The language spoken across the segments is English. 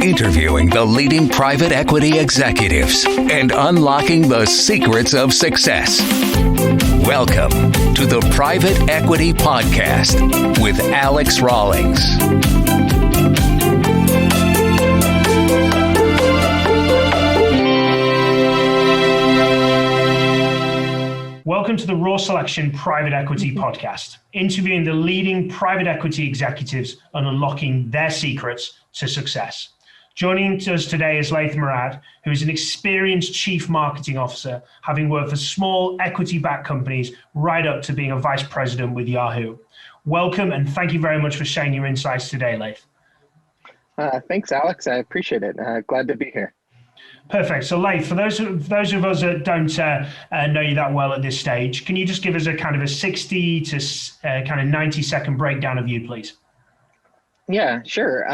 interviewing the leading private equity executives and unlocking the secrets of success. Welcome to the Private Equity Podcast with Alex Rawlings. Welcome to the Raw Selection Private Equity Podcast, interviewing the leading private equity executives and unlocking their secrets to success. Joining us today is Laith Murad, who is an experienced chief marketing officer, having worked for small equity-backed companies right up to being a vice president with Yahoo. Welcome, and thank you very much for sharing your insights today, Laith. Thanks, Alex. I appreciate it. Glad to be here. Perfect. So, Laith, for those of us that don't know you that well at this stage, can you just give us a kind of a 60 to kind of 90-second breakdown of you, please? Yeah, sure.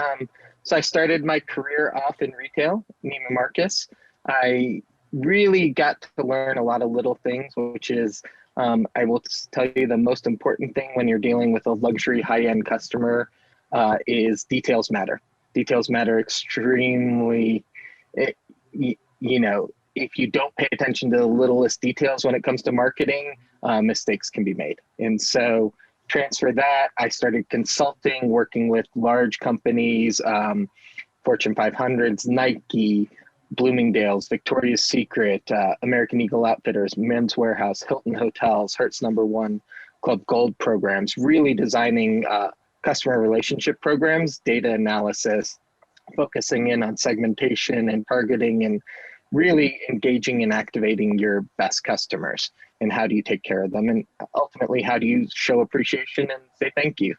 So I started my career off in retail, Neiman Marcus. I really got to learn a lot of little things, which is, I will tell you, the most important thing when you're dealing with a luxury high-end customer is details matter. Details matter extremely. You know, if you don't pay attention to the littlest details when it comes to marketing, mistakes can be made. And so transfer that, I started consulting, working with large companies, Fortune 500s, Nike, Bloomingdale's, Victoria's Secret, American Eagle Outfitters, Men's Warehouse, Hilton Hotels, Hertz #1, Club Gold programs, really designing customer relationship programs, data analysis, focusing in on segmentation and targeting, and really engaging and activating your best customers. And how do you take care of them? And ultimately, how do you show appreciation and say thank you?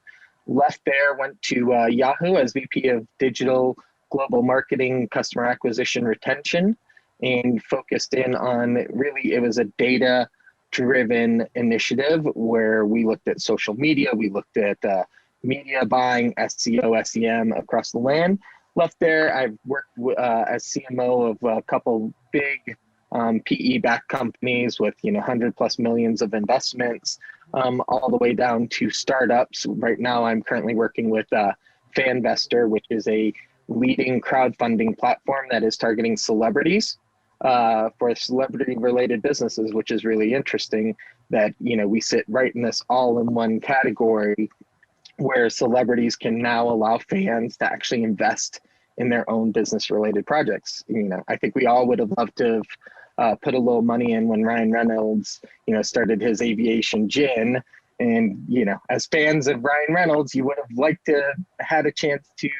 Left there, went to Yahoo as VP of Digital Global Marketing, Customer Acquisition, Retention, and focused in on really, it was a data-driven initiative where we looked at social media, we looked at media buying, SEO, SEM across the land. Left there, I've worked as CMO of a couple big PE-backed companies with 100+ millions of investments, all the way down to startups. Right now, I'm currently working with Fanvestor, which is a leading crowdfunding platform that is targeting celebrities for celebrity-related businesses, which is really interesting. That we sit right in this all-in-one category, where celebrities can now allow fans to actually invest in their own business-related projects. I think we all would have loved to have put a little money in when Ryan Reynolds, started his aviation gin. And, as fans of Ryan Reynolds, you would have liked to had a chance to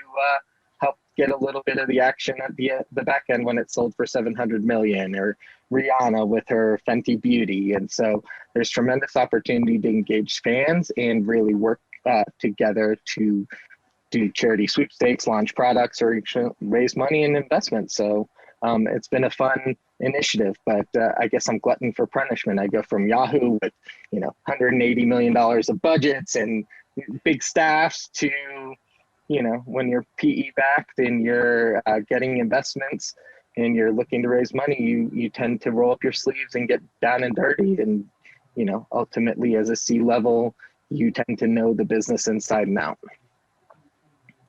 help get a little bit of the action at the back end when it sold for $700 million, or Rihanna with her Fenty Beauty. And so there's tremendous opportunity to engage fans and really work together to do charity sweepstakes, launch products, or raise money and investments. So it's been a fun initiative, but I guess I'm glutton for punishment. I go from Yahoo with $180 million of budgets and big staffs to when you're PE backed and you're getting investments and you're looking to raise money, you tend to roll up your sleeves and get down and dirty. And ultimately, as a C-level, you tend to know the business inside and out.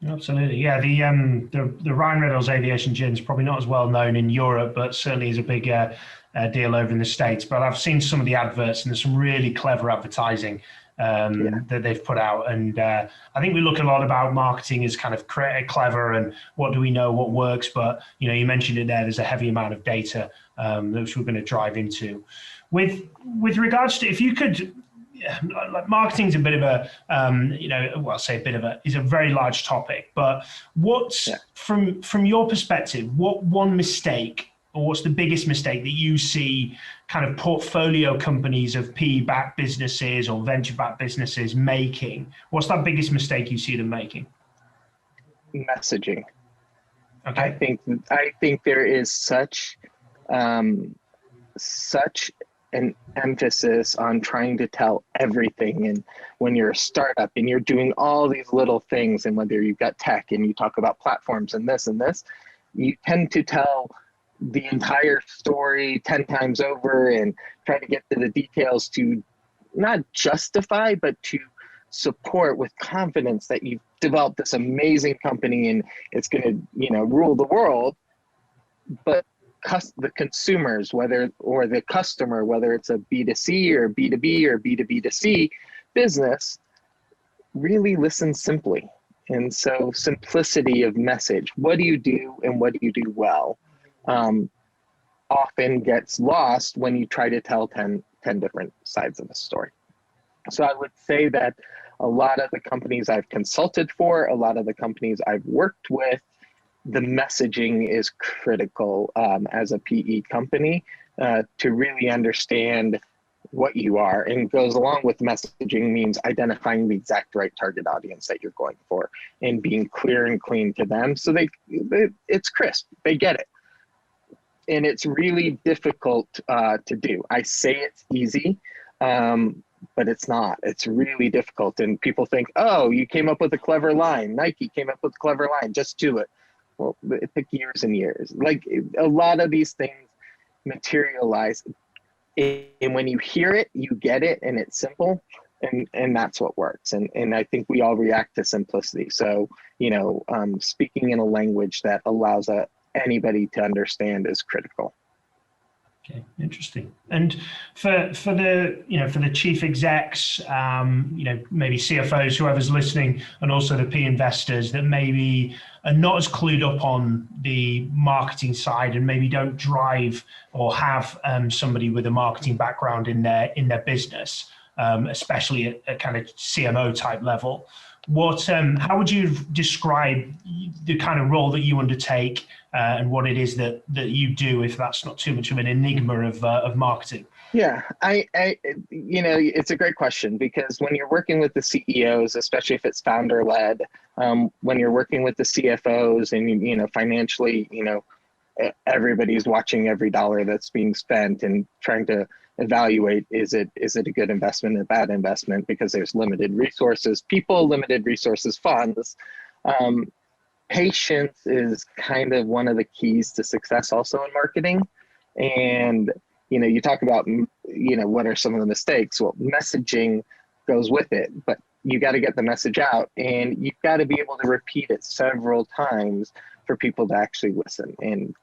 Absolutely, yeah. The Ryan Reynolds aviation gin is probably not as well known in Europe, but certainly is a big deal over in the States. But I've seen some of the adverts, and there's some really clever advertising that they've put out. And I think we look a lot about marketing as kind of clever and what do we know, what works. But you mentioned it there. There's a heavy amount of data which we're going to drive into. With regards to, if you could. Like marketing's a bit of a, is a very large topic, but from your perspective, what one mistake, or what's the biggest mistake that you see kind of portfolio companies of PE-backed businesses or venture-backed businesses making? What's that biggest mistake you see them making? Messaging. Okay. I think there is such an emphasis on trying to tell everything. And when you're a startup and you're doing all these little things, and whether you've got tech and you talk about platforms and this, you tend to tell the entire story 10 times over and try to get to the details to not justify, but to support with confidence that you've developed this amazing company and it's going to, rule the world. But the consumers, or the customer, whether it's a B2C or B2B or B2B2C business, really listen simply. And so simplicity of message, what do you do and what do you do well, often gets lost when you try to tell 10 different sides of a story. So I would say that a lot of the companies I've consulted for, a lot of the companies I've worked with, the messaging is critical as a PE company to really understand what you are, and goes along with messaging means identifying the exact right target audience that you're going for and being clear and clean to them so it's crisp, they get it. And it's really difficult to do. I say it's easy, but it's not. It's really difficult. And people think, oh, you came up with a clever line. Nike came up with a clever line, just do it. Well, it took years and years. Like a lot of these things materialize. And when you hear it, you get it, and it's simple, and that's what works. And I think we all react to simplicity. So, speaking in a language that allows anybody to understand is critical. Okay, interesting. And for the chief execs, maybe CFOs, whoever's listening, and also the P investors that maybe are not as clued up on the marketing side and maybe don't drive or have somebody with a marketing background in their business, especially at kind of CMO type level. How would you describe the kind of role that you undertake and what it is that you do, if that's not too much of an enigma of marketing? Yeah, it's a great question, because when you're working with the CEOs, especially if it's founder led, when you're working with the CFOs and, financially, everybody's watching every dollar that's being spent and trying to evaluate, is it a good investment, a bad investment, because there's limited resources, limited resources, funds. Patience is kind of one of the keys to success also in marketing. And, you talk about, what are some of the mistakes? Well, messaging goes with it, but you got to get the message out, and you've got to be able to repeat it several times for people to actually listen. And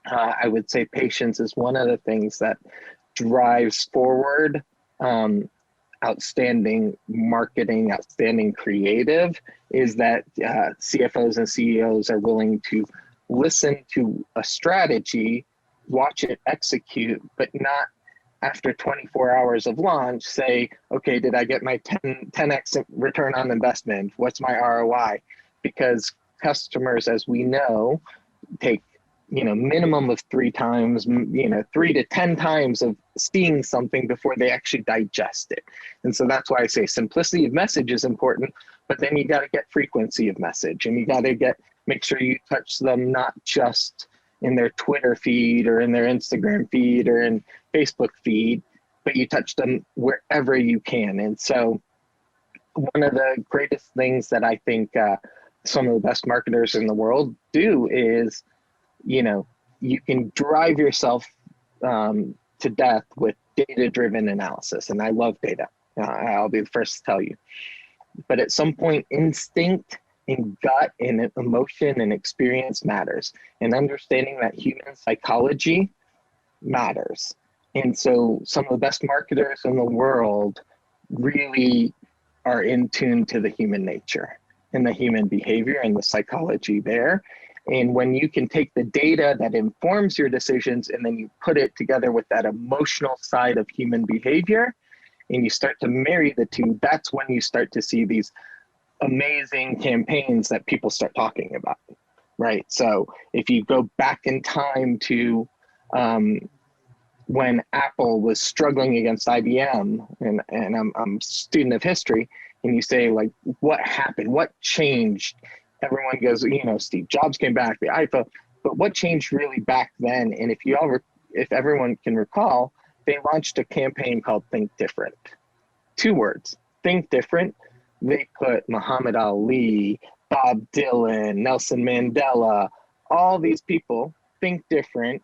I would say patience is one of the things that drives forward outstanding marketing, outstanding creative, is that CFOs and CEOs are willing to listen to a strategy, watch it execute, but not after 24 hours of launch say, okay, did I get my 10x return on investment? What's my ROI? Because customers, as we know, take minimum of 3 times, 3 to 10 times of seeing something before they actually digest it. And so that's why I say simplicity of message is important, but then you got to get frequency of message, and you got to make sure you touch them not just in their Twitter feed or in their Instagram feed or in Facebook feed, but you touch them wherever you can. And so one of the greatest things that I think some of the best marketers in the world do is, you can drive yourself to death with data-driven analysis. And I love data. I'll be the first to tell you. But at some point, instinct and gut and emotion and experience matters. And understanding that human psychology matters. And so some of the best marketers in the world really are in tune to the human nature and the human behavior and the psychology there. And when you can take the data that informs your decisions and then you put it together with that emotional side of human behavior, and you start to marry the two, that's when you start to see these amazing campaigns that people start talking about, right? So if you go back in time to when Apple was struggling against IBM, and I'm a student of history, and you say, like, what happened? What changed? Everyone goes, Steve Jobs came back, the iPhone, but what changed really back then? And if everyone can recall, they launched a campaign called Think Different. 2 words, Think Different. They put Muhammad Ali, Bob Dylan, Nelson Mandela, all these people, Think Different,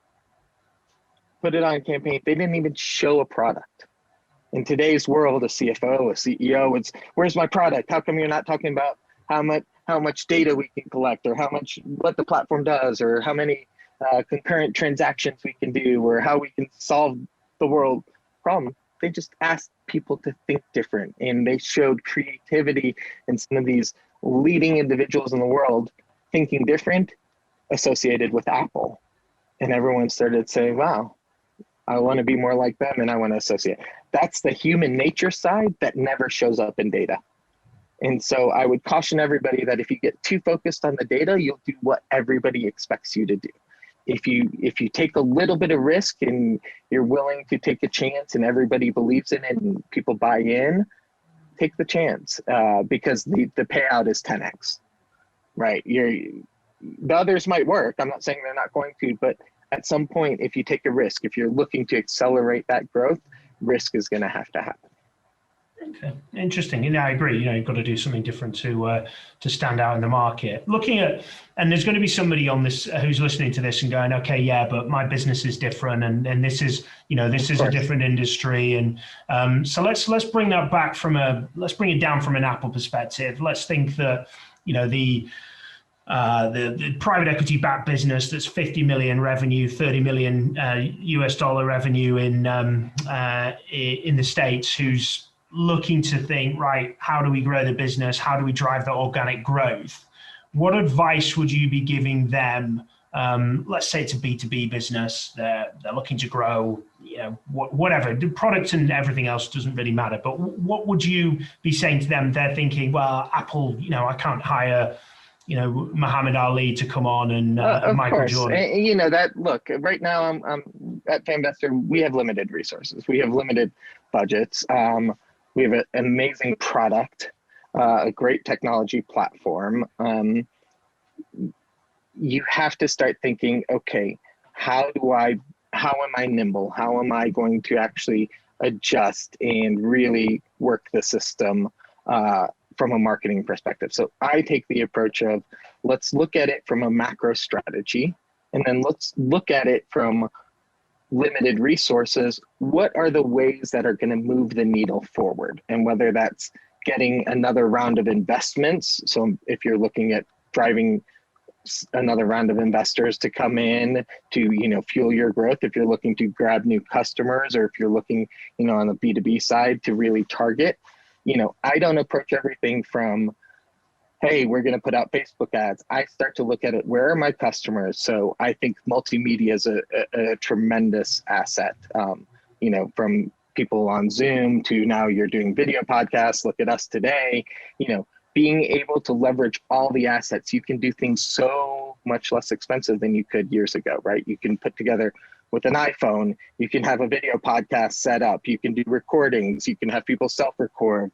put it on campaign. They didn't even show a product. In today's world, a CFO, a CEO, it's where's my product? How come you're not talking about how much data we can collect, or what the platform does, or how many concurrent transactions we can do, or how we can solve the world problem? They just asked people to think different, and they showed creativity in some of these leading individuals in the world thinking different associated with Apple. And everyone started saying, wow, I want to be more like them, and I want to associate. That's the human nature side that never shows up in data. And so I would caution everybody that if you get too focused on the data, you'll do what everybody expects you to do. If you take a little bit of risk and you're willing to take a chance and everybody believes in it and people buy in, take the chance, because the payout is 10x, right? The others might work. I'm not saying they're not going to, but at some point, if you take a risk, if you're looking to accelerate that growth, risk is going to happen. Okay, interesting. I agree. You've got to do something different to stand out in the market. Looking at, and there's going to be somebody on this who's listening to this and going, okay, yeah, but my business is different, and this is, this is a different industry, and so let's bring that back let's bring it down from an Apple perspective. Let's think that, the private equity backed business that's 50 million revenue, 30 million US dollar revenue in the States, who's looking to think, right, how do we grow the business? How do we drive the organic growth? What advice would you be giving them? Let's say it's a B2B business. They're looking to grow, whatever. The product and everything else doesn't really matter. But what would you be saying to them? They're thinking, well, Apple, I can't hire Muhammad Ali to come on and Michael course. Jordan. And, look, right now I'm at Faminvestor, we have limited resources. We have limited budgets. We have an amazing product, a great technology platform. You have to start thinking, okay, how am I nimble? How am I going to actually adjust and really work the system from a marketing perspective? So I take the approach of, let's look at it from a macro strategy, and then let's look at it from limited resources. What are the ways that are going to move the needle forward? And whether that's getting another round of investments. So if you're looking at driving another round of investors to come in to, fuel your growth, if you're looking to grab new customers, or if you're looking, on the B2B side to really target, I don't approach everything from, hey, we're going to put out Facebook ads. I start to look at it, where are my customers? So I think multimedia is a tremendous asset, from people on Zoom to now you're doing video podcasts. Look at us today, being able to leverage all the assets. You can do things so much less expensive than you could years ago, right? You can put together with an iPhone, you can have a video podcast set up, you can do recordings, you can have people self-record,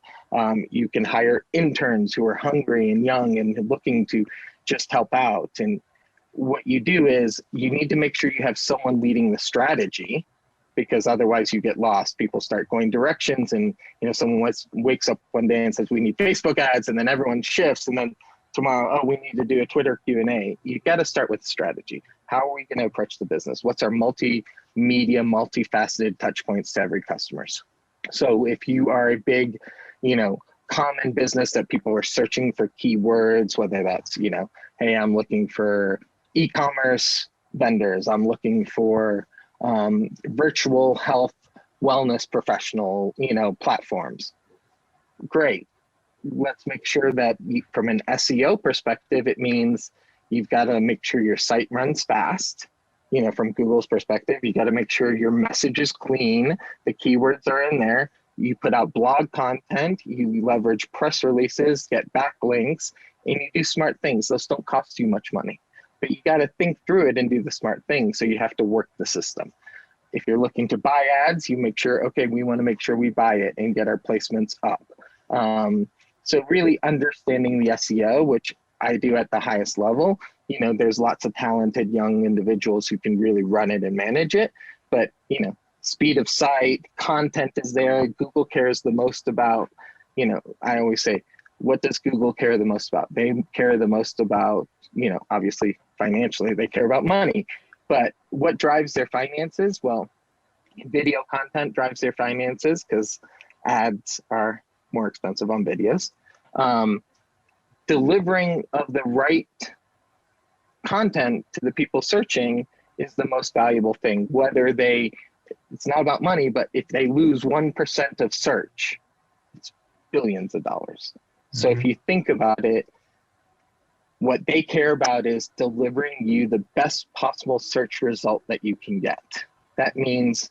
you can hire interns who are hungry and young and looking to just help out. And what you do is you need to make sure you have someone leading the strategy, because otherwise you get lost. People start going directions, and someone wakes up one day and says, we need Facebook ads, and then everyone shifts, and then tomorrow, we need to do a Twitter Q&A. You got to start with strategy. How are we going to approach the business? What's our multimedia, multifaceted touch points to every customers? So if you are a big, common business that people are searching for keywords, whether that's, hey, I'm looking for e-commerce vendors, I'm looking for virtual health wellness professional, platforms. Great. Let's make sure that from an SEO perspective, it means you've got to make sure your site runs fast. From Google's perspective, you got to make sure your message is clean, the keywords are in there. You put out blog content, you leverage press releases, get backlinks, and you do smart things. Those don't cost you much money, but you got to think through it and do the smart things. So you have to work the system. If you're looking to buy ads, you make sure, okay, we want to make sure we buy it and get our placements up. So really understanding the SEO, which I do at the highest level. There's lots of talented young individuals who can really run it and manage it. But, speed of site, content is there. Google cares the most about, I always say, what does Google care the most about? They care the most about, obviously financially, they care about money. But what drives their finances? Well, Video content drives their finances because ads are more expensive on videos. Delivering of the right content to the people searching is the most valuable thing. It's not about money, but if they lose 1% of search, it's billions of dollars. So if you think about it, what they care about is delivering you the best possible search result that you can get. That means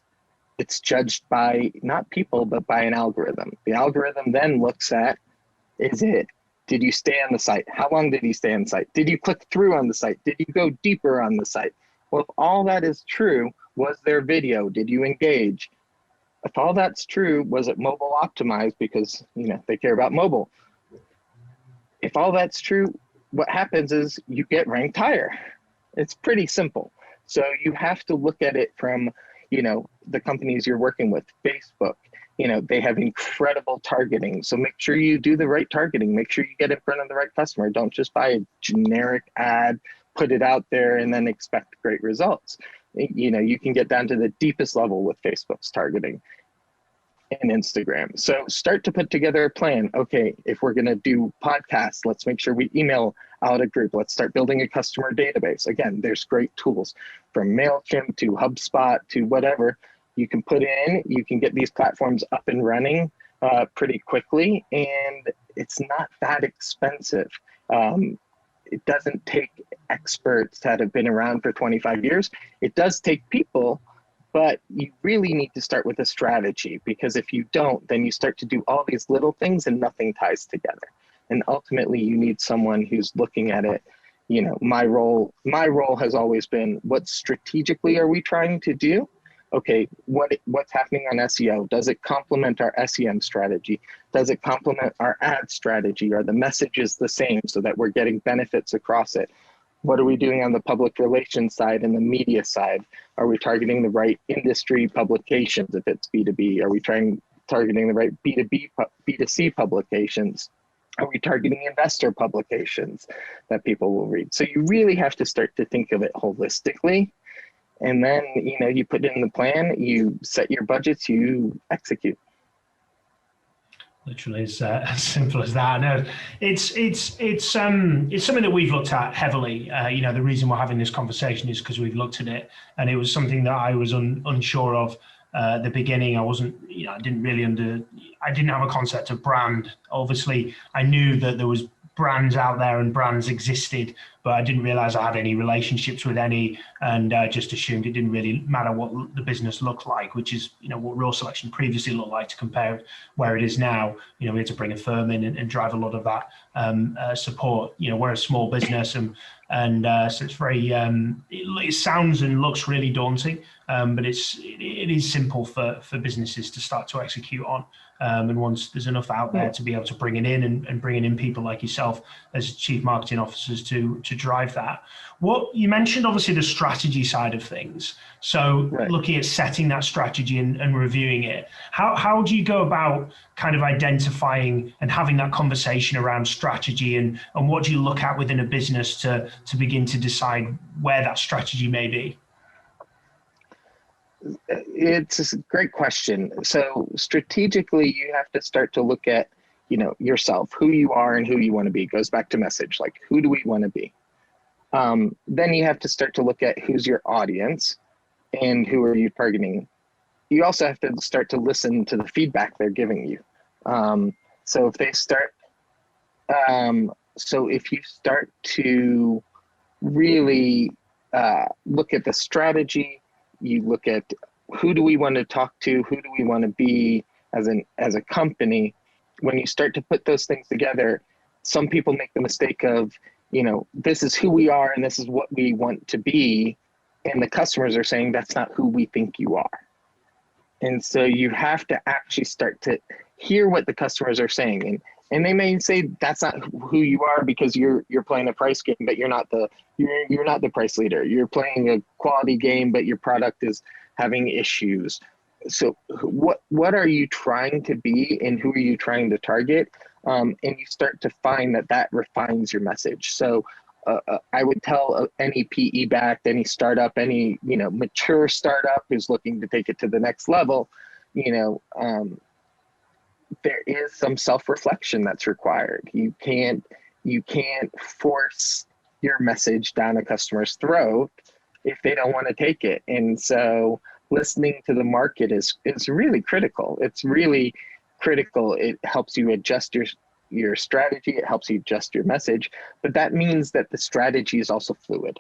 it's judged by not people, but by an algorithm. The algorithm then looks at, did you stay on the site? How long did you stay on the site? Did you click through on the site? Did you go deeper on the site? Well, if all that is true, was there video? Did you engage? If all that's true, was it mobile optimized? Because they care about mobile. If all that's true, what happens is you get ranked higher. It's pretty simple. So you have to look at it from, the companies you're working with. Facebook, they have incredible targeting. So make sure you do the right targeting. Make sure you get in front of the right customer. Don't just buy a generic ad, put it out there, and then expect great results. You can get down to the deepest level with Facebook's targeting and Instagram. So start to put together a plan. Okay, if we're going to do podcasts, let's make sure we email out a group. Let's start building a customer database. Again, there's great tools from MailChimp to HubSpot to whatever you can put in. You can get these platforms up and running pretty quickly, and it's not that expensive. It doesn't take experts that have been around for 25 years. It does take people, but you really need to start with a strategy, because if you don't, then you start to do all these little things and nothing ties together. And ultimately you need someone who's looking at it. My role has always been, what strategically are we trying to do? Okay, what's happening on SEO? Does it complement our SEM strategy? Does it complement our ad strategy? Are the messages the same so that we're getting benefits across it? What are we doing on the public relations side and the media side? Are we targeting the right industry publications if it's B2B? Are we targeting the right B2C publications? Are we targeting investor publications that people will read? So you really have to start to think of it holistically. And then, you put in the plan, you set your budgets, you execute. Literally as simple as that. No, it's something that we've looked at heavily. The reason we're having this conversation is because we've looked at it, and it was something that I was unsure of at the beginning. I wasn't, I didn't have a concept of brand. Obviously, I knew that there was brands out there and brands existed, but I didn't realize I had any relationships with any, and just assumed it didn't really matter what the business looked like, which is, what Real Selection previously looked like to compare where it is now. We had to bring a firm in and drive a lot of that support. We're a small business, and so it's very, it sounds and looks really daunting, but it is simple for businesses to start to execute on. And once there's enough out there to be able to bring it in and bringing in people like yourself as chief marketing officers to drive that. What you mentioned, obviously, the strategy side of things. So looking at setting that strategy and reviewing it, how do you go about kind of identifying and having that conversation around strategy, and what do you look at within a business to begin to decide where that strategy may be? It's a great question. So strategically, you have to start to look at, yourself, who you are and who you want to be. It goes back to message, like, who do we want to be? Then you have to start to look at who's your audience and who are you targeting. You also have to start to listen to the feedback they're giving you. So if you start to really look at the strategy, you look at who do we want to talk to, who do we want to be as a company. When you start to put those things together, some people make the mistake of, this is who we are and this is what we want to be. And the customers are saying, that's not who we think you are. And so you have to actually start to hear what the customers are saying. And they may say that's not who you are because you're playing a price game, but you're not the price leader. You're playing a quality game, but your product is having issues. So what are you trying to be and who are you trying to target? And you start to find that refines your message. So I would tell any PE backed, any startup, any, mature startup who's looking to take it to the next level, there is some self-reflection that's required. You can't force your message down a customer's throat if they don't want to take it. And so listening to the market is really critical. It's really critical. It helps you adjust your strategy. It helps you adjust your message, but that means that the strategy is also fluid.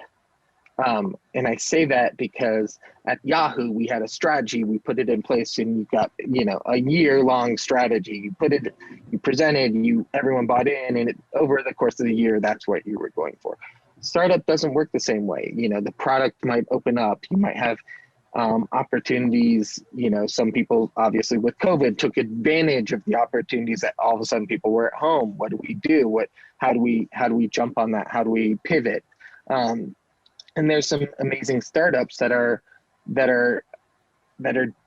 And I say that because at Yahoo, we had a strategy, we put it in place, and you got, a year-long strategy. You presented, everyone bought in, and over the course of the year, that's what you were going for. Startup doesn't work the same way. The product might open up. You might have opportunities. Some people obviously with COVID took advantage of the opportunities that all of a sudden people were at home. What do we do? How do we jump on that? How do we pivot? And there's some amazing startups that are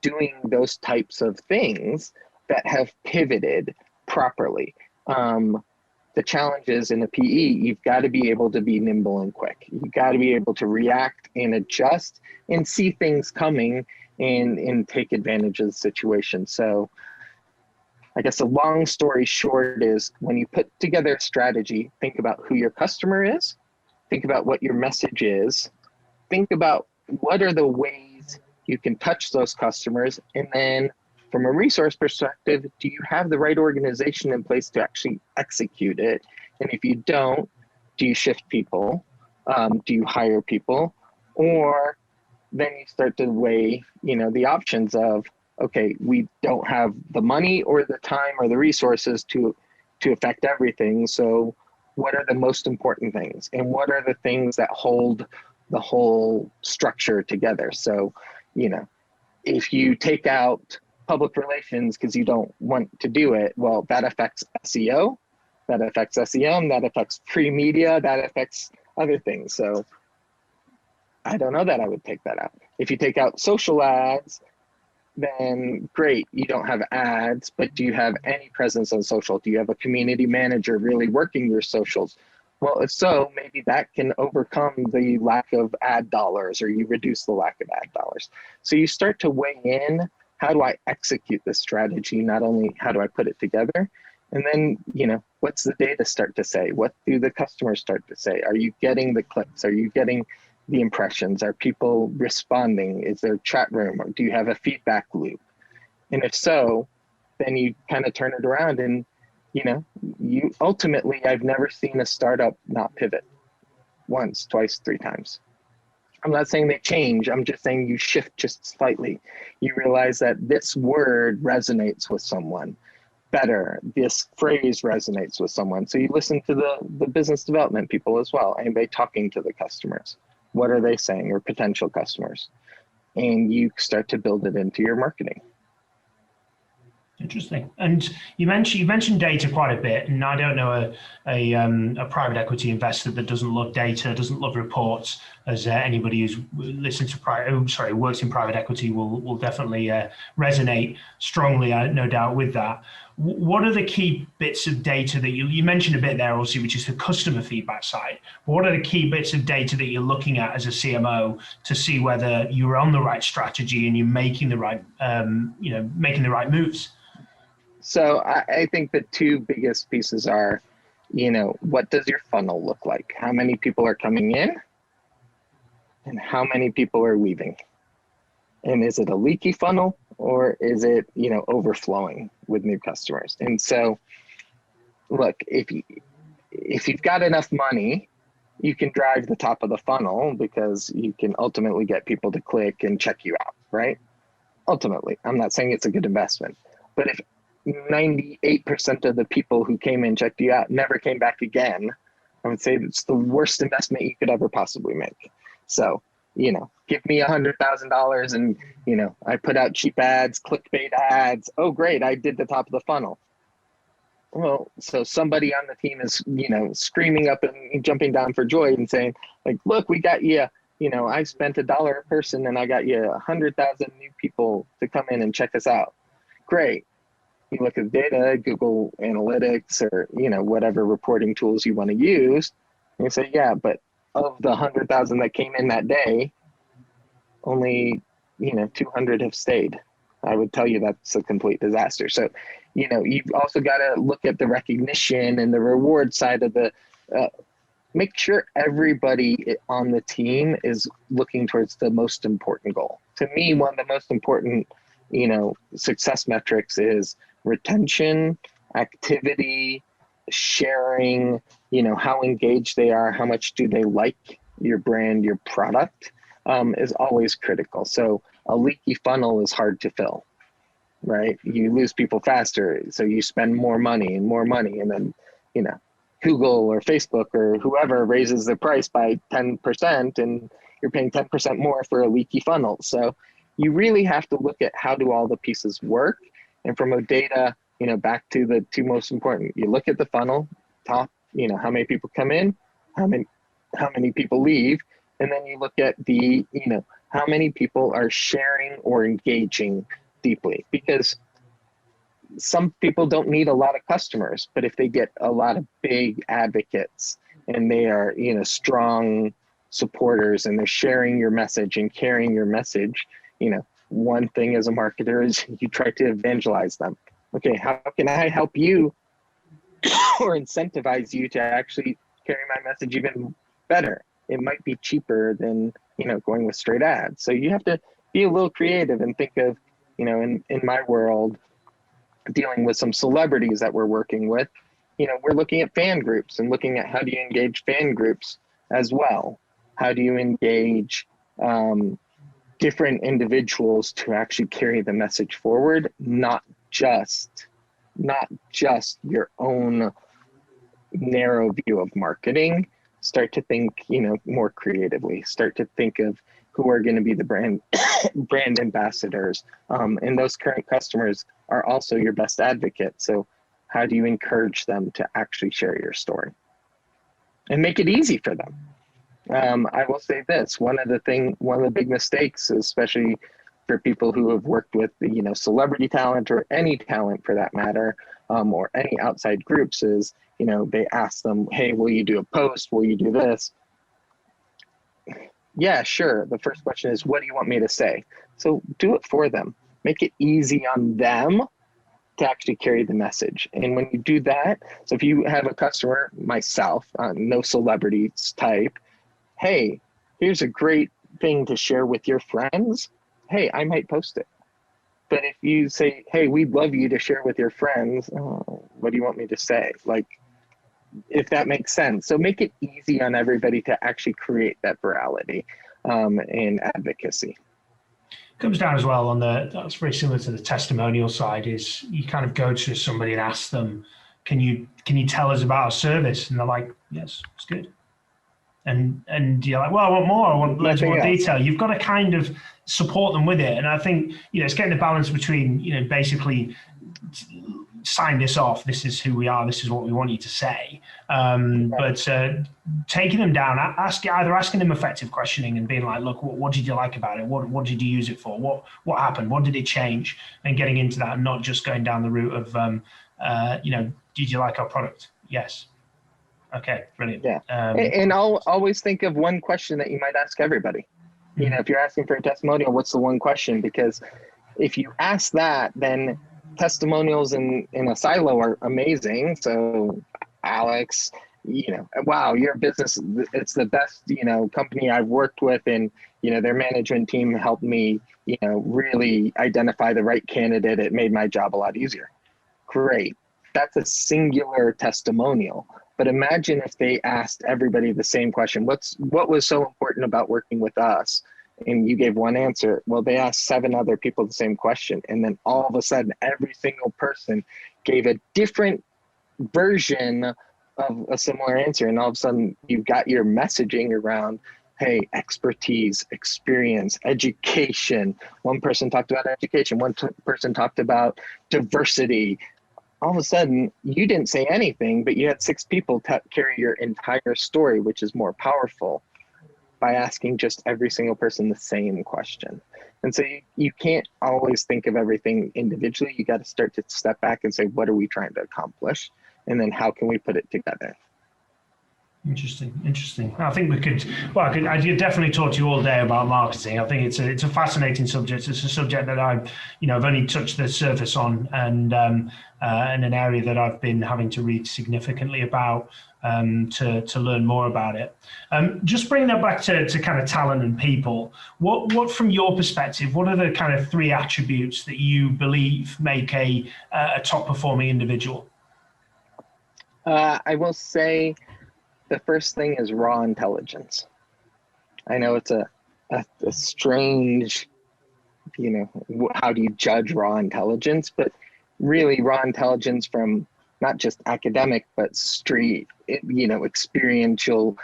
doing those types of things that have pivoted properly. The challenge is in a PE, you've got to be able to be nimble and quick. You've got to be able to react and adjust and see things coming and take advantage of the situation. So I guess a long story short is when you put together a strategy, think about who your customer is, think about what your message is, think about what are the ways you can touch those customers, and then from a resource perspective, do you have the right organization in place to actually execute it? And if you don't, do you shift people? Do you hire people? Or then you start to weigh, the options of, okay, we don't have the money or the time or the resources to affect everything. So what are the most important things? And what are the things that hold the whole structure together? So, if you take out public relations because you don't want to do it, well, that affects SEO, that affects SEM, that affects free media, that affects other things. So I don't know that I would take that out. If you take out social ads, then great, you don't have ads, but do you have any presence on social? Do you have a community manager really working your socials? Well, if so, maybe that can overcome the lack of ad dollars, or you reduce the lack of ad dollars. So you start to weigh in, how do I execute this strategy? Not only how do I put it together, and then, what's the data start to say? What do the customers start to say? Are you getting the clicks? Are you getting the impressions? Are people responding? Is there chat room? Or do you have a feedback loop? And if so, then you kind of turn it around and, you ultimately, I've never seen a startup not pivot once, twice, three times. I'm not saying they change. I'm just saying you shift just slightly. You realize that this word resonates with someone better. This phrase resonates with someone. So you listen to the business development people as well. Anybody talking to the customers? What are they saying, or potential customers? And you start to build it into your marketing. Interesting. And you mentioned data quite a bit, and I don't know a private equity investor that doesn't love data, doesn't love reports, as anybody who's listened to works in private equity will definitely resonate strongly, no doubt, with that. What are the key bits of data that you mentioned a bit there, obviously, which is the customer feedback side? What are the key bits of data that you're looking at as a CMO to see whether you're on the right strategy and you're making the right, making the right moves? So I think the two biggest pieces are, what does your funnel look like? How many people are coming in and how many people are leaving? And is it a leaky funnel, or is it, overflowing with new customers? And so, look, if you've got enough money, you can drive the top of the funnel because you can ultimately get people to click and check you out, right? Ultimately, I'm not saying it's a good investment, but if 98% of the people who came in, checked you out, never came back again, I would say it's the worst investment you could ever possibly make. So, give me $100,000 and, I put out cheap ads, clickbait ads. Oh, great, I did the top of the funnel. Well, so somebody on the team is, screaming up and jumping down for joy and saying, like, look, we got you, I spent $1 a person and I got you 100,000 new people to come in and check us out. Great. You look at data, Google Analytics, or, whatever reporting tools you want to use. And you say, yeah, but of the 100,000 that came in that day, only 200 have stayed. I would tell you that's a complete disaster. So you've also got to look at the recognition and the reward side of the make sure everybody on the team is looking towards the most important goal. To me, one of the most important success metrics is retention, activity, sharing, how engaged they are, how much do they like your brand, your product, is always critical. So a leaky funnel is hard to fill, right? You lose people faster, so you spend more money, and then Google or Facebook or whoever raises the price by 10%, and you're paying 10% more for a leaky funnel. So you really have to look at how do all the pieces work. And from a data, back to the two most important, you look at the funnel, top, how many people come in, how many people leave, and then you look at the, how many people are sharing or engaging deeply. Because some people don't need a lot of customers, but if they get a lot of big advocates and they are, strong supporters and they're sharing your message and carrying your message, one thing as a marketer is you try to evangelize them. Okay, how can I help you or incentivize you to actually carry my message even better? It might be cheaper than, going with straight ads. So you have to be a little creative and think of, in my world, dealing with some celebrities that we're working with, we're looking at fan groups and looking at how do you engage fan groups as well? How do you engage different individuals to actually carry the message forward, not just your own narrow view of marketing. Start to think, more creatively. Start to think of who are going to be the brand ambassadors. And those current customers are also your best advocates. So how do you encourage them to actually share your story and make it easy for them? I will say this, one of the big mistakes, especially for people who have worked with, celebrity talent or any talent for that matter, or any outside groups is, they ask them, hey, will you do a post? Will you do this? Yeah, sure. The first question is, what do you want me to say? So do it for them. Make it easy on them to actually carry the message. And when you do that, so if you have a customer, myself, no celebrities type, hey, here's a great thing to share with your friends. Hey, I might post it. But if you say, hey, we'd love you to share with your friends, what do you want me to say? Like, if that makes sense. So make it easy on everybody to actually create that virality and advocacy. Comes down as well on that's very similar to the testimonial side, is you kind of go to somebody and ask them, can you tell us about our service? And they're like, yes, it's good. And you're like, well, I want more. I want loads more detail. You've got to kind of support them with it. And I think, it's getting the balance between, basically sign this off. This is who we are. This is what we want you to say. But taking them down, either asking them effective questioning and being like, look, what did you like about it? What did you use it for? What happened? What did it change? And getting into that and not just going down the route of, did you like our product? Yes. Okay, brilliant. Yeah, and I'll always think of one question that you might ask everybody. If you're asking for a testimonial, what's the one question? Because if you ask that, then testimonials in a silo are amazing. So Alex, wow, your business, it's the best, company I've worked with, and, their management team helped me, really identify the right candidate. It made my job a lot easier. Great. That's a singular testimonial. But imagine if they asked everybody the same question. What was so important about working with us? And you gave one answer. Well, they asked 7 other people the same question. And then all of a sudden, every single person gave a different version of a similar answer. And all of a sudden, you've got your messaging around, hey, expertise, experience, education. One person talked about education. One person talked about diversity. All of a sudden, you didn't say anything, but you had 6 people carry your entire story, which is more powerful by asking just every single person the same question. And so you can't always think of everything individually. You got to start to step back and say, what are we trying to accomplish? And then how can we put it together? Interesting. I think we could. Well, I could definitely talk to you all day about marketing. I think it's a fascinating subject. It's a subject that I've only touched the surface on, and in an area that I've been having to read significantly about to learn more about it. Just bringing that back to kind of talent and people. What from your perspective? What are the kind of three attributes that you believe make a top performing individual? I will say, the first thing is raw intelligence. I know it's a strange, how do you judge raw intelligence? But really, raw intelligence from not just academic, but street, experiential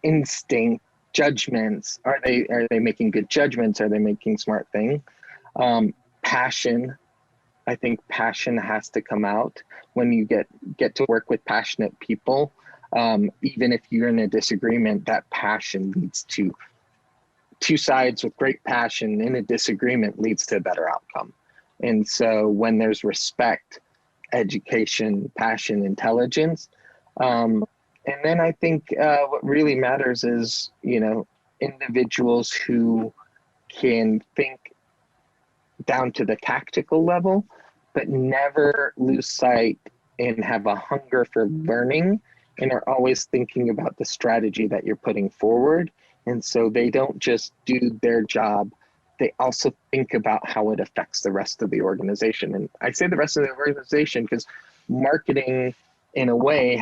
instinct, judgments. Are they making good judgments? Are they making smart things? Passion. I think passion has to come out when you get to work with passionate people. Even if you're in a disagreement, that passion leads to two sides with great passion in a disagreement leads to a better outcome. And so when there's respect, education, passion, intelligence, and then I think what really matters is, individuals who can think down to the tactical level, but never lose sight and have a hunger for learning, and are always thinking about the strategy that you're putting forward. And so they don't just do their job, they also think about how it affects the rest of the organization. And I say the rest of the organization because marketing, in a way,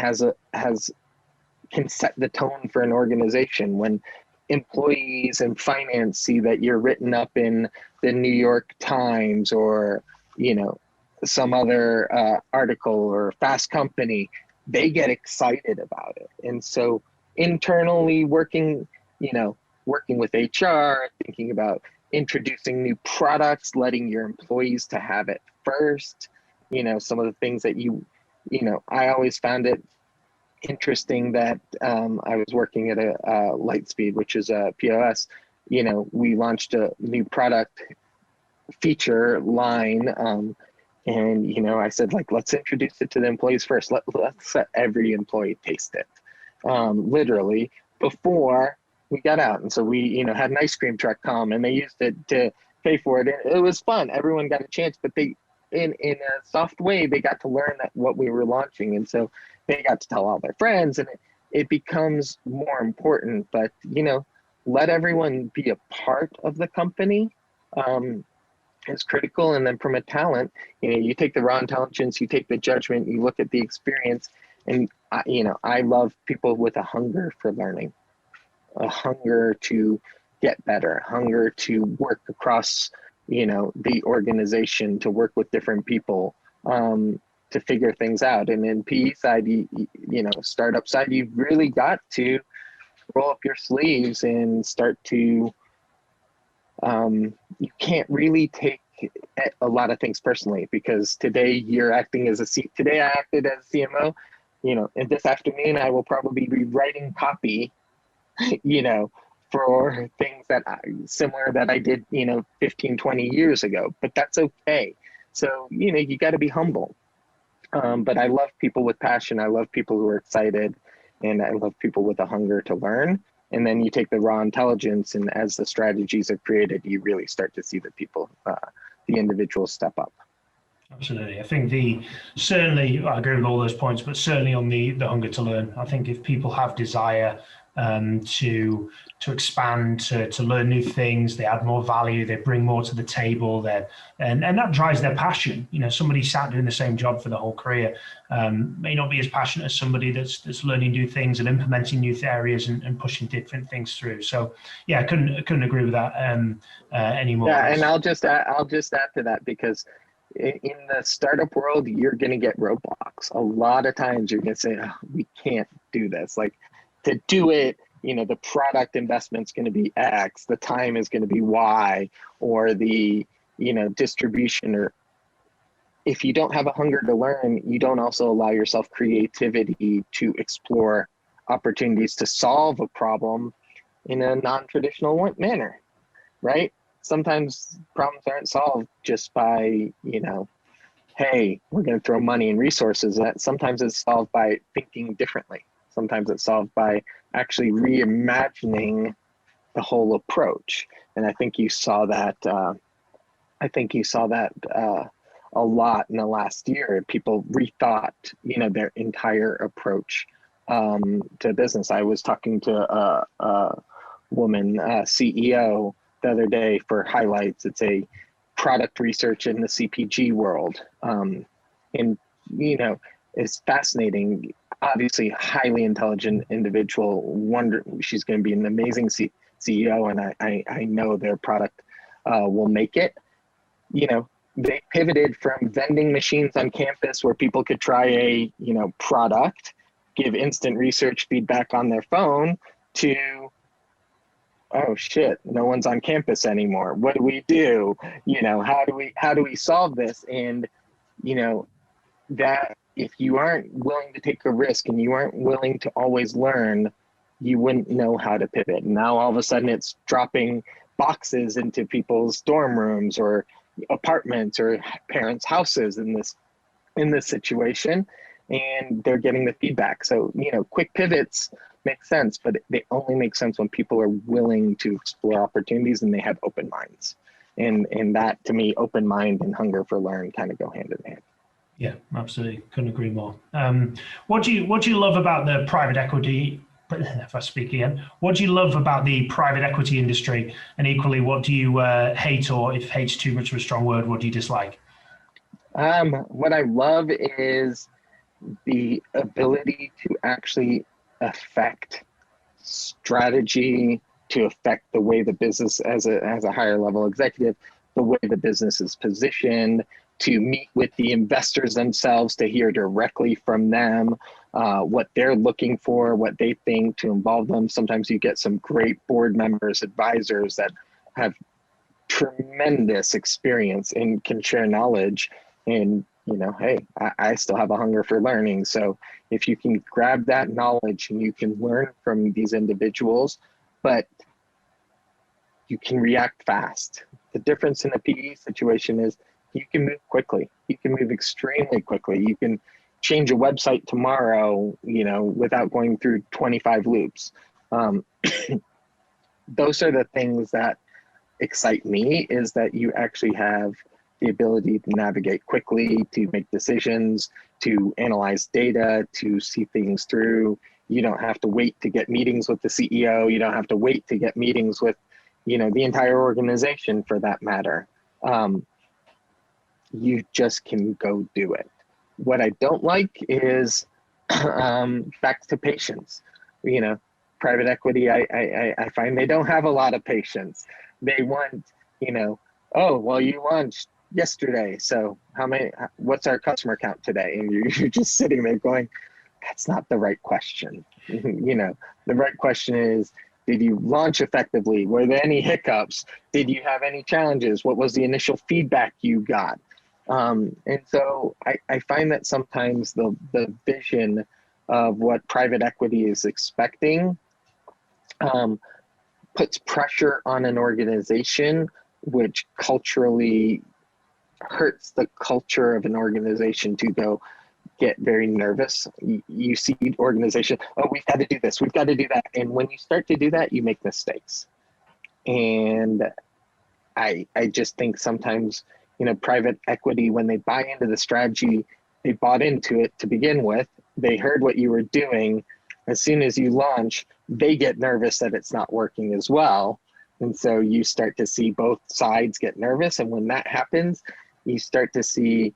can set the tone for an organization. When employees and finance see that you're written up in the New York Times or, some other article or Fast Company, they get excited about it. And so internally working with HR, thinking about introducing new products, letting your employees to have it first, some of the things that I always found it interesting that I was working at a Lightspeed, which is a POS, we launched a new product feature line, and I said, let's introduce it to the employees first. Let's let every employee taste it, literally, before we got out. And so we had an ice cream truck come, and they used it to pay for it. And it was fun. Everyone got a chance, but they, in a soft way, they got to learn what we were launching. And so they got to tell all their friends, and it becomes more important. But let everyone be a part of the company. Is critical. And then from a talent, you take the raw intelligence, you take the judgment, you look at the experience, and I love people with a hunger for learning, a hunger to get better, hunger to work across the organization, to work with different people, to figure things out. And in PE side, startup side, you've really got to roll up your sleeves and start to you can't really take a lot of things personally, because today you're acting as today I acted as a CMO, and this afternoon I will probably be writing copy, for things similar that I did, 15, 20 years ago, but that's okay. So, you got to be humble. But I love people with passion. I love people who are excited, and I love people with a hunger to learn. And then you take the raw intelligence, and as the strategies are created, you really start to see the people, the individuals step up. Absolutely. I think certainly I agree with all those points, but certainly on the hunger to learn. I think if people have desire to expand, to learn new things, they add more value, they bring more to the table, and that drives their passion. Somebody sat doing the same job for the whole career may not be as passionate as somebody that's learning new things and implementing new areas and pushing different things through. So yeah, I couldn't agree with that anymore. Yeah, and I'll just add to that, because in the startup world, you're going to get roadblocks. A lot of times you're going to say, oh, we can't do this. To do it, the product investment's going to be X, the time is going to be Y, or the, distribution. Or if you don't have a hunger to learn, you don't also allow yourself creativity to explore opportunities to solve a problem in a non-traditional manner, right? Sometimes problems aren't solved just by, hey, we're going to throw money and resources. That sometimes it's solved by thinking differently. Sometimes it's solved by actually reimagining the whole approach. And I think you saw that. A lot in the last year. People rethought, their entire approach to business. I was talking to a woman, CEO, the other day for Highlights. It's a product research in the CPG world, and it's fascinating. Obviously, highly intelligent individual. She's going to be an amazing CEO, and I know their product will make it. They pivoted from vending machines on campus where people could try a product, give instant research feedback on their phone, to, oh shit, no one's on campus anymore. What do we do? How do we solve this? And that if you aren't willing to take a risk and you aren't willing to always learn, you wouldn't know how to pivot. And now all of a sudden it's dropping boxes into people's dorm rooms or apartments or parents' houses in this situation, and they're getting the feedback. So quick pivots make sense, but they only make sense when people are willing to explore opportunities and they have open minds. And that, to me, open mind and hunger for learn kind of go hand in hand. Yeah, absolutely. Couldn't agree more. What do you love about the private equity? If I speak again, what do you love about the private equity industry? And equally, what do you hate, or if hate's too much of a strong word, what do you dislike? What I love is the ability to actually affect strategy, to affect the way the business, as a higher level executive, the way the business is positioned, to meet with the investors themselves, to hear directly from them what they're looking for, what they think, to involve them. Sometimes you get some great board members, advisors that have tremendous experience and can share knowledge. And, hey, I still have a hunger for learning. So if you can grab that knowledge and you can learn from these individuals, but you can react fast. The difference in a PE situation is you can move quickly. You can move extremely quickly. You can change a website tomorrow, without going through 25 loops. Those are the things that excite me, is that you actually have the ability to navigate quickly, to make decisions, to analyze data, to see things through. You don't have to wait to get meetings with the CEO. You don't have to wait to get meetings with, the entire organization for that matter. You just can go do it. What I don't like is back to patience. Private equity, I find they don't have a lot of patience. They want, oh, well, you launched yesterday, so what's our customer count today? And you're just sitting there going, that's not the right question. The right question is, did you launch effectively? Were there any hiccups? Did you have any challenges? What was the initial feedback you got? And so I find that sometimes the vision of what private equity is expecting puts pressure on an organization, which culturally hurts the culture of an organization to get very nervous. You see organization, oh, we've got to do this, we've got to do that. And when you start to do that, you make mistakes. And I just think sometimes, private equity, when they buy into the strategy, they bought into it to begin with. They heard what you were doing. As soon as you launch, they get nervous that it's not working as well. And so you start to see both sides get nervous. And when that happens, you start to see,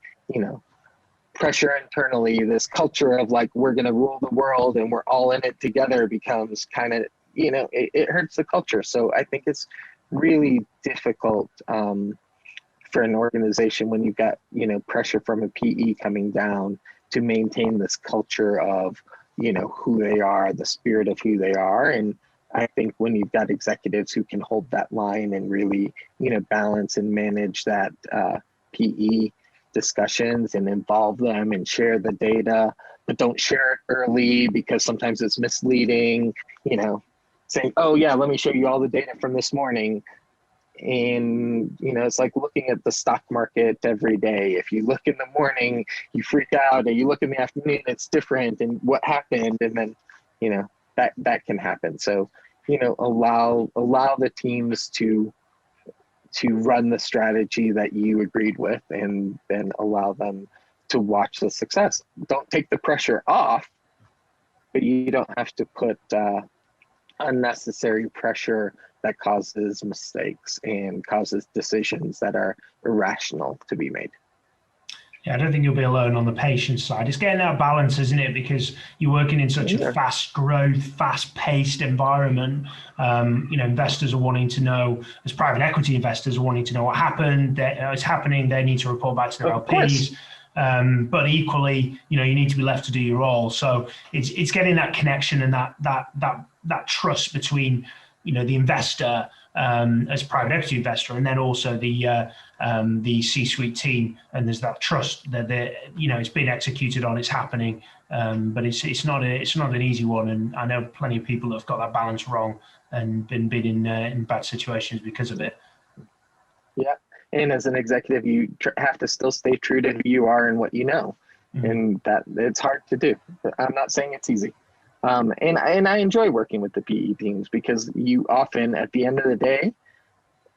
pressure internally. This culture of we're going to rule the world and we're all in it together becomes kind of, it hurts the culture. So I think it's really difficult for an organization when you've got, pressure from a PE coming down to maintain this culture of, who they are, the spirit of who they are. And I think when you've got executives who can hold that line and really, balance and manage that PE discussions and involve them and share the data, but don't share it early because sometimes it's misleading, saying, oh yeah, let me show you all the data from this morning. And, it's like looking at the stock market every day. If you look in the morning, you freak out, and you look in the afternoon, it's different, and what happened. And then, that can happen. So, allow the teams to run the strategy that you agreed with, and then allow them to watch the success. Don't take the pressure off, but you don't have to put unnecessary pressure that causes mistakes and causes decisions that are irrational to be made. Yeah, I don't think you'll be alone on the patience side. It's getting that balance, isn't it? Because you're working in such a fast growth, fast paced environment. Investors are wanting to know, as private equity investors are wanting to know what happened, it's happening. They need to report back to their LPs. But equally, you need to be left to do your role. So it's getting that connection and that trust between, the investor as a private equity investor, and then also the C-suite team. And there's that trust that it's being executed on, it's happening. But it's not an easy one. And I know plenty of people that have got that balance wrong and been in bad situations because of it. Yeah. And as an executive, you have to still stay true to who you are and what you know. Mm-hmm. And that it's hard to do. I'm not saying it's easy. And I enjoy working with the PE teams, because you often, at the end of the day,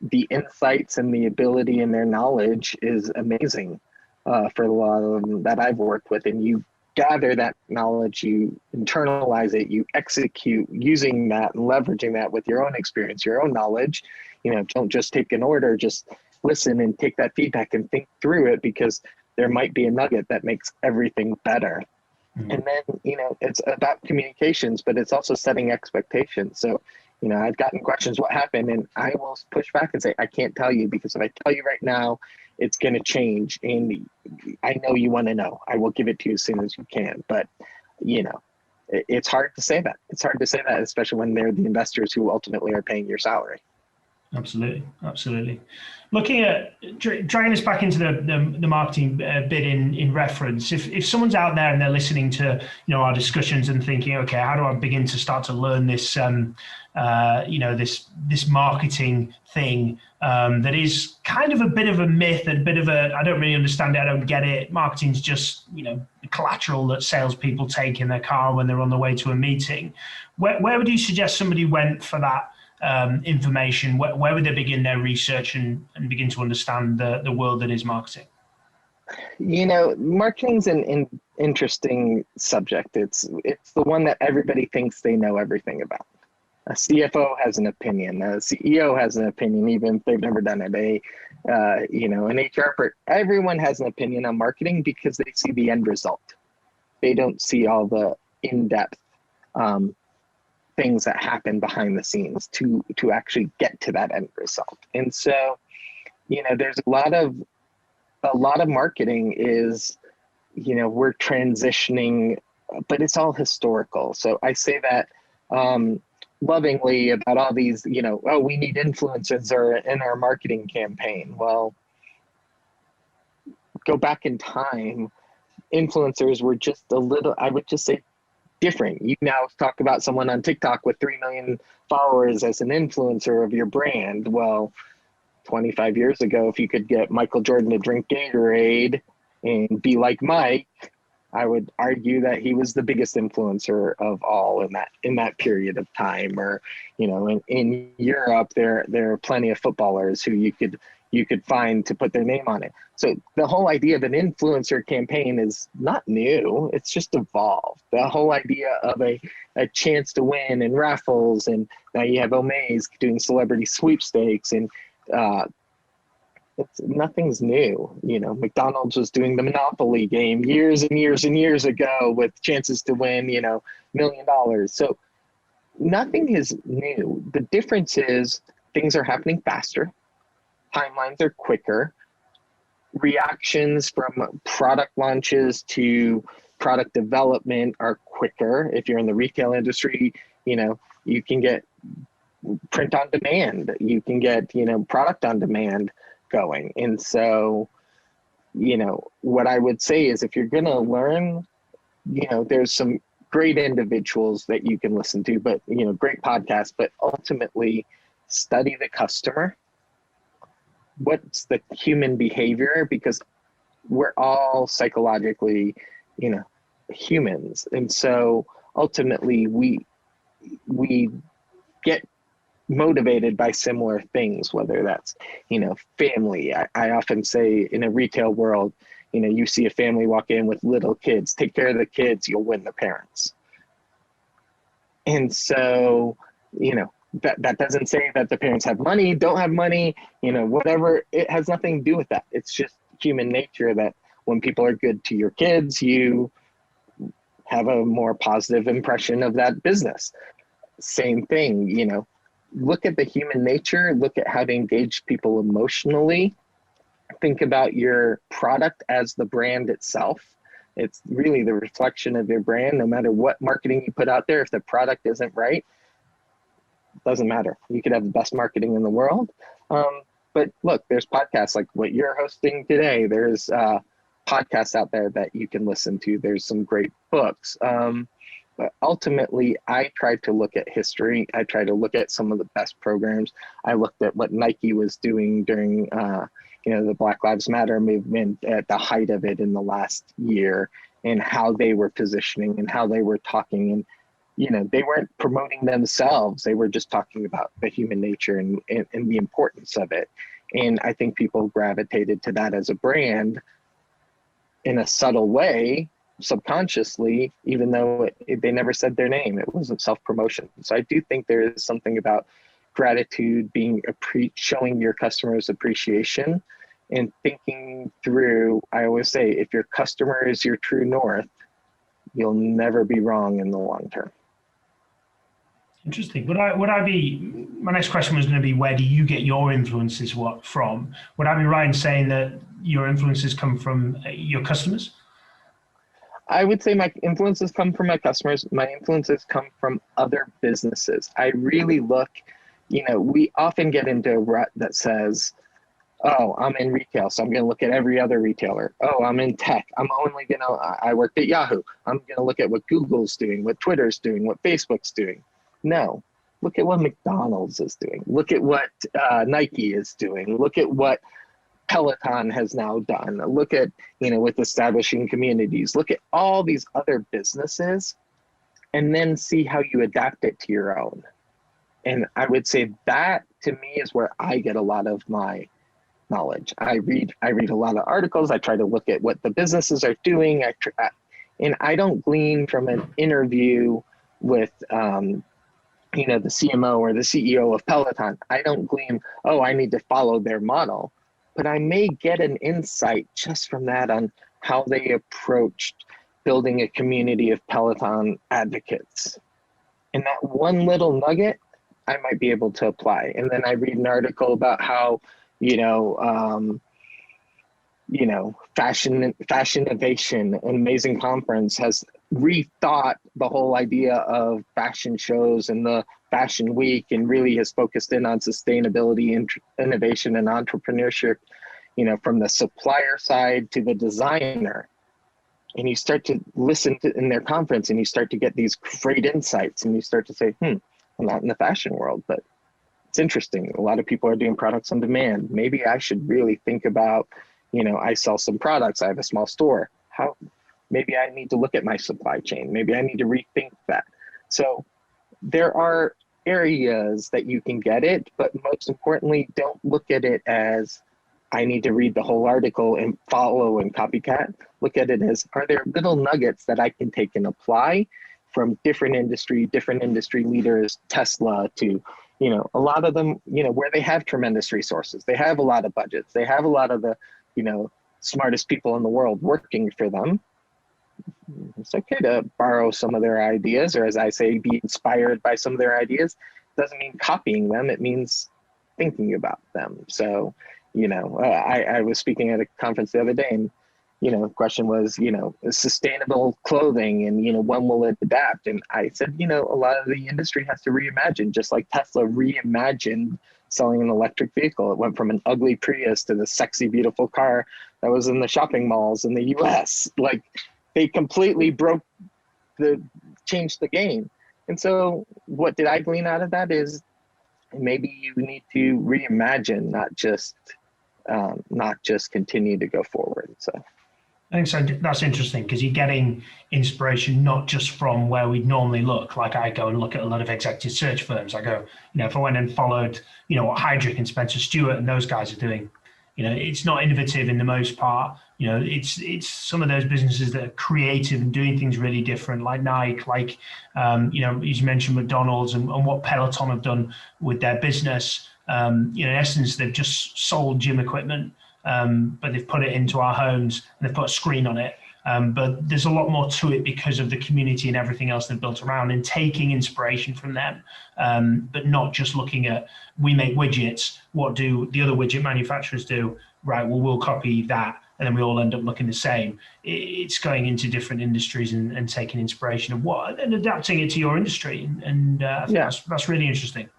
the insights and the ability and their knowledge is amazing for a lot of them that I've worked with. And you gather that knowledge, you internalize it, you execute using that and leveraging that with your own experience, your own knowledge. Don't just take an order, just listen and take that feedback and think through it, because there might be a nugget that makes everything better. Mm-hmm. And then, it's about communications, but it's also setting expectations. So, I've gotten questions, what happened? And I will push back and say, I can't tell you, because if I tell you right now, it's going to change. And I know you want to know. I will give it to you as soon as you can. But, it's hard to say that. It's hard to say that, especially when they're the investors who ultimately are paying your salary. Absolutely. Looking at dragging us back into the marketing bit in reference, if someone's out there and they're listening to our discussions and thinking, okay, how do I begin to start to learn this this marketing thing that is kind of a bit of a myth and a bit of I don't really understand it, I don't get it. Marketing's just the collateral that salespeople take in their car when they're on the way to a meeting. Where would you suggest somebody went for that information? Where would they begin their research and begin to understand the world that is marketing? Marketing's an interesting subject. It's the one that everybody thinks they know everything about. A CFO has an opinion. A CEO has an opinion, even if they've never done it. An HR, everyone has an opinion on marketing because they see the end result. They don't see all the in-depth things that happen behind the scenes to actually get to that end result. And so, there's a lot of marketing is, we're transitioning, but it's all historical. So I say that lovingly about all these, we need influencers in our marketing campaign. Well, go back in time, influencers were just a little, I would just say, different. You now talk about someone on TikTok with 3 million followers as an influencer of your brand. Well, 25 years ago, if you could get Michael Jordan to drink Gatorade and be like Mike, I would argue that he was the biggest influencer of all in that period of time. Or, in Europe, there are plenty of footballers who you could find to put their name on it. So the whole idea of an influencer campaign is not new. It's just evolved. The whole idea of a chance to win and raffles, and now you have Omaze doing celebrity sweepstakes, and nothing's new. McDonald's was doing the Monopoly game years and years and years ago with chances to win, $1 million. So nothing is new. The difference is things are happening faster. Timelines are quicker. Reactions from product launches to product development are quicker. If you're in the retail industry, you can get print on demand. You can get, product on demand going. And so, what I would say is if you're going to learn, there's some great individuals that you can listen to, but, great podcasts, but ultimately study the customer. What's the human behavior? Because we're all psychologically, humans. And so ultimately we get motivated by similar things, whether that's, family. I often say in a retail world, you see a family walk in with little kids, take care of the kids, you'll win the parents. And so, that doesn't say that the parents have money, don't have money, whatever. It has nothing to do with that. It's just human nature that when people are good to your kids, you have a more positive impression of that business. Same thing, look at the human nature, look at how to engage people emotionally. Think about your product as the brand itself. It's really the reflection of your brand. No matter what marketing you put out there, if the product isn't right, it doesn't matter. You could have the best marketing in the world. But look, there's podcasts like what you're hosting today. There's podcasts out there that you can listen to. There's some great books. But ultimately, I tried to look at history. I tried to look at some of the best programs. I looked at what Nike was doing during, the Black Lives Matter movement at the height of it in the last year, and how they were positioning and how they were talking. And, they weren't promoting themselves. They were just talking about the human nature and the importance of it. And I think people gravitated to that as a brand in a subtle way, subconsciously, even though they never said their name. It wasn't self-promotion. So I do think there is something about gratitude, being showing your customers appreciation, and thinking through. I always say, if your customer is your true north, you'll never be wrong in the long term. Interesting. My next question was going to be, where do you get your influences from? Would I be right in saying that your influences come from your customers? I would say my influences come from my customers. My influences come from other businesses. I really look, we often get into a rut that says, oh, I'm in retail, so I'm going to look at every other retailer. Oh, I'm in tech. I worked at Yahoo. I'm going to look at what Google's doing, what Twitter's doing, what Facebook's doing. No, look at what McDonald's is doing. Look at what Nike is doing. Look at what Peloton has now done. Look at, with establishing communities. Look at all these other businesses, and then see how you adapt it to your own. And I would say that, to me, is where I get a lot of my knowledge. I read a lot of articles. I try to look at what the businesses are doing. And I don't glean from an interview with, the CMO or the CEO of Peloton. I don't glean, oh, I need to follow their model. But I may get an insight just from that on how they approached building a community of Peloton advocates. And that one little nugget, I might be able to apply. And then I read an article about how, Fashion Innovation, an amazing conference, has rethought the whole idea of fashion shows and the fashion week, and really has focused in on sustainability and innovation and entrepreneurship, from the supplier side to the designer. And you start to listen to in their conference, and you start to get these great insights, and you start to say, I'm not in the fashion world, but it's interesting. A lot of people are doing products on demand. Maybe I should really think about, I sell some products. I have a small store. Maybe I need to look at my supply chain. Maybe I need to rethink that. So there are areas that you can get it, but most importantly, don't look at it as I need to read the whole article and follow and copycat. Look at it as, are there little nuggets that I can take and apply from different industry leaders, Tesla to, a lot of them, where they have tremendous resources. They have a lot of budgets. They have a lot of the, smartest people in the world working for them. It's okay to borrow some of their ideas, or as I say, be inspired by some of their ideas. Doesn't mean copying them. It means thinking about them. So, I was speaking at a conference the other day, and, the question was, sustainable clothing, and, when will it adapt? And I said, a lot of the industry has to reimagine, just like Tesla reimagined selling an electric vehicle. It went from an ugly Prius to the sexy, beautiful car that was in the shopping malls in the US. Like, they completely changed the game. And so what did I glean out of that is, maybe you need to reimagine, not just continue to go forward. So I think so. That's interesting because you're getting inspiration not just from where we'd normally look. Like I go and look at a lot of executive search firms. I go, if I went and followed, what Heidrick and Spencer Stewart and those guys are doing, it's not innovative in the most part. It's some of those businesses that are creative and doing things really different, like Nike, like, you mentioned McDonald's and what Peloton have done with their business. In essence, they've just sold gym equipment. But they've put it into our homes and they've put a screen on it. But there's a lot more to it because of the community and everything else they've built around, and taking inspiration from them, but not just looking at, we make widgets, what do the other widget manufacturers do? Right, well, we'll copy that, and then we all end up looking the same. It's going into different industries and taking inspiration of what, and adapting it to your industry. And I think that's really interesting.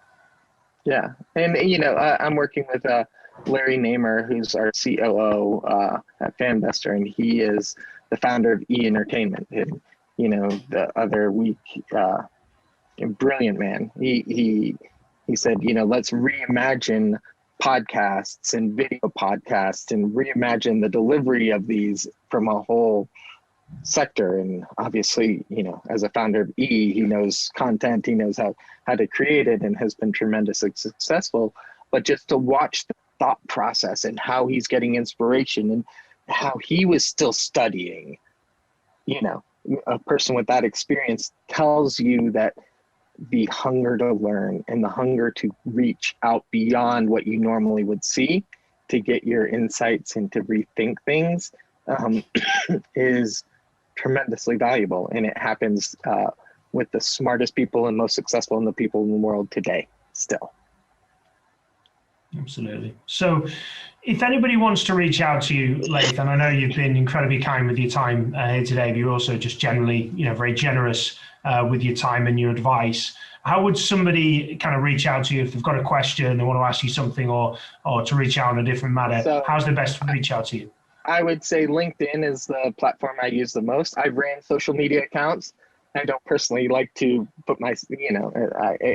Yeah, and I'm working with Larry Namer, who's our COO at FanVestor, and he is the founder of E Entertainment. And the other week, brilliant man. He said, let's reimagine podcasts and video podcasts and reimagine the delivery of these from a whole sector. And obviously, as a founder of E, he knows content, he knows how to create it, and has been tremendously successful. But just to watch the thought process and how he's getting inspiration and how he was still studying, a person with that experience tells you that the hunger to learn and the hunger to reach out beyond what you normally would see to get your insights and to rethink things is tremendously valuable. And it happens with the smartest people and most successful in the people in the world today still. Absolutely. So if anybody wants to reach out to you, Laith, and I know you've been incredibly kind with your time here today, but you're also just generally, very generous with your time and your advice. How would somebody kind of reach out to you if they've got a question, they want to ask you something, or to reach out on a different matter? So, how's the best to reach out to you? I would say LinkedIn is the platform I use the most. I ran social media accounts. I don't personally like to put my,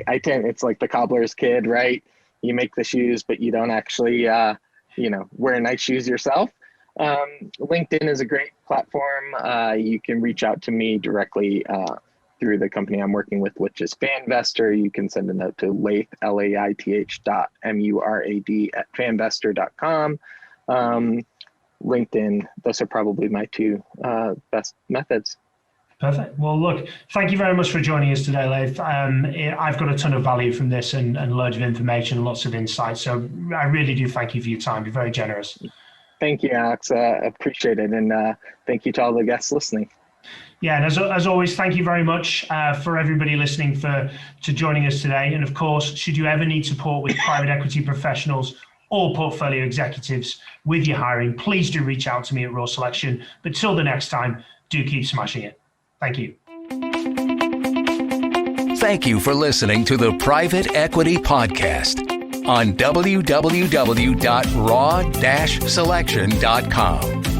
I tend, it's like the cobbler's kid, right? You make the shoes, but you don't actually, wear nice shoes yourself. LinkedIn is a great platform. You can reach out to me directly through the company I'm working with, which is FanVestor. You can send a note to Laith, LAITH.MURAD at fanvestor.com. LinkedIn, those are probably my two best methods. Perfect. Well, look, thank you very much for joining us today, Laith. I've got a ton of value from this and loads of information, lots of insight. So I really do thank you for your time. You're very generous. Thank you, Alex. Appreciate it. And thank you to all the guests listening. Yeah, and as always, thank you very much for everybody listening to joining us today. And of course, should you ever need support with private equity professionals or portfolio executives with your hiring, please do reach out to me at Raw Selection. But till the next time, do keep smashing it. Thank you. Thank you for listening to the Private Equity Podcast on www.raw-selection.com.